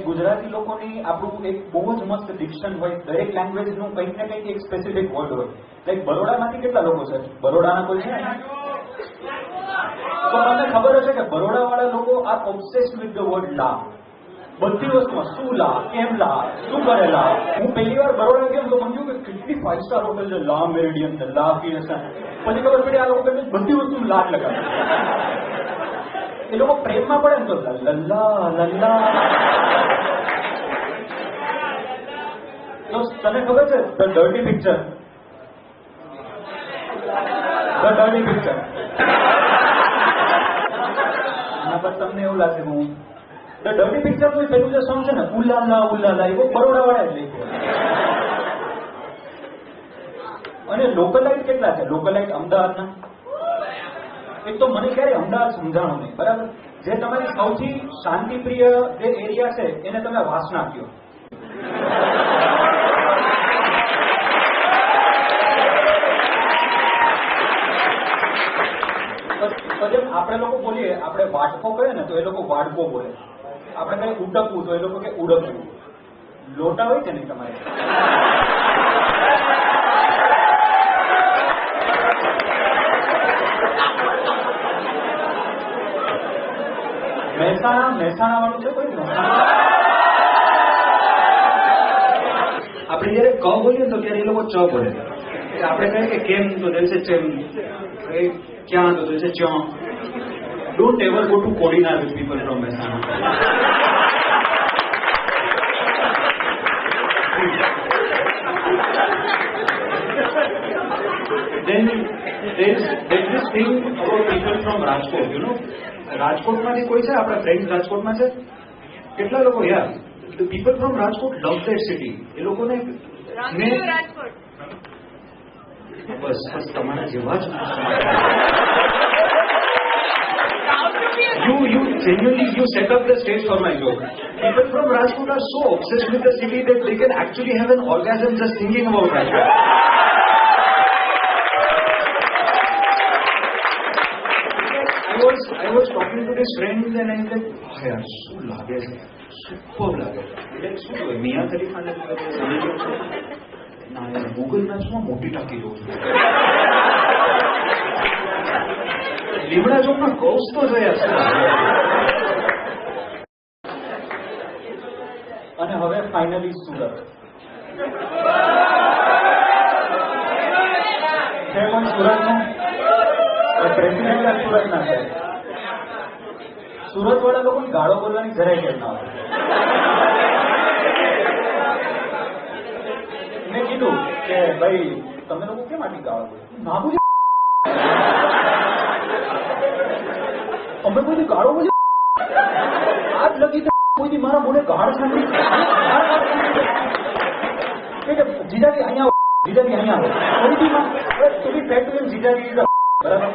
ગુજરાતી લોકોની આપણું એક બહુ જ મસ્ત ડિક્શન હોય, દરેક લેંગ્વેજનું કંઈક ને કંઈક એક સ્પેસિફિક વર્ડ હોય. લાઈક બરોડામાંથી કેટલા લોકો છે? બરોડાના કોઈ છે? તો તમને ખબર હશે કે બરોડા વાળા લોકો are obsessed with the word લા. બધી વસ્તુમાં શું લા, કેમ લા, શું કરે લા. હું પહેલી વાર બરોડા ગયો તો મને કે કેટલી 5 સ્ટાર હોટલ છે, લા મેરિડિયન છે, લા પીએસએન. પછી ખબર પડી આ લોકો બધી વસ્તુ લા લગાવે. એ લોકો પ્રેમમાં પડે ને તો લલ્લા લલ્લા. તો તને ખબર છે the dirty picture? The dirty picture. આના પર તમને એવું લાગે હું ધ ડર્ટી પિક્ચર નું પેલું જે સોંગ છે ને, ઉલ્લાલા ઉલ્લાલા, એ બહુ બરોડા વાળા જ લખ્યું. અને લોકલાઇટ કેટલા છે? લોકલાઇટ અમદાવાદના એક તો મને ક્યારે અમદાવાદ સમજાણું નહીં, બરાબર? જે તમારી સૌથી શાંતિપ્રિય જે એરિયા છે એને તમે વાસના કહો. પછી આપણે લોકો બોલીએ, આપણે વાટકો કહીએ ને તો એ લોકો વાડકો બોલે. આપણે કઈ ઉડકવું તો એ લોકો કે ઉડકવું. લોટા હોય કે નહીં તમારે? મહેસાણા વાળું છે કોઈ? આપણે જયારે ક બોલીએ તો ત્યારે એ લોકો ચ બોલે. આપણે કહીએ કે કેમ તો દિલ છે ચેમ, ક્યાં તો દિલ છે ચ્યાં. Don't ever go to Kodinar with people from Mehsana. Then there's this thing about people from Rajkot, you know. રાજકોટમાંથી કોઈ છે? આપણા ફ્રેન્ડ રાજકોટમાં છે? કેટલા લોકો? યાર, the people from Rajkot love that city. એ લોકોને બસ તમારા જેવા જ. You genuinely set up the stage for my joke. People from Rajkot are so obsessed with the city that they can actually have an orgasm just thinking about Rajkot. I was talking to this friend and I was like, oh yaar, શું લાગે છે, super લાગે છે. એટલે શું કહેવાય, મિયા ખલીફાને સમજો છો? ના યાર, ગૂગલ મેપ્સમાં મોટી ટાંકી જોઉં છું. લીમડા ચોકમાં કૌશ તો છે. અને હવે ફાઇનલી સુરત છે. પણ સુરતનું પ્રેસિડેન્ટ સુરતના છે. સુરત વાળા લોકો ગાળો બોલવાની જરાય કેમ ના હોય. મેં કીધું કે ભાઈ તમે લોકો કેમ આટલી ગાળો બોલો? ના બોલી અમે કોઈ ગાળો બોલી આજ લગી કોઈ મારા મોઢે ગાળ સાંભળી. જીજાજી અહીંયા આવો, જીજાજી અહીંયા આવો. કોઈ બી પેટ જીજાજી બરાબર.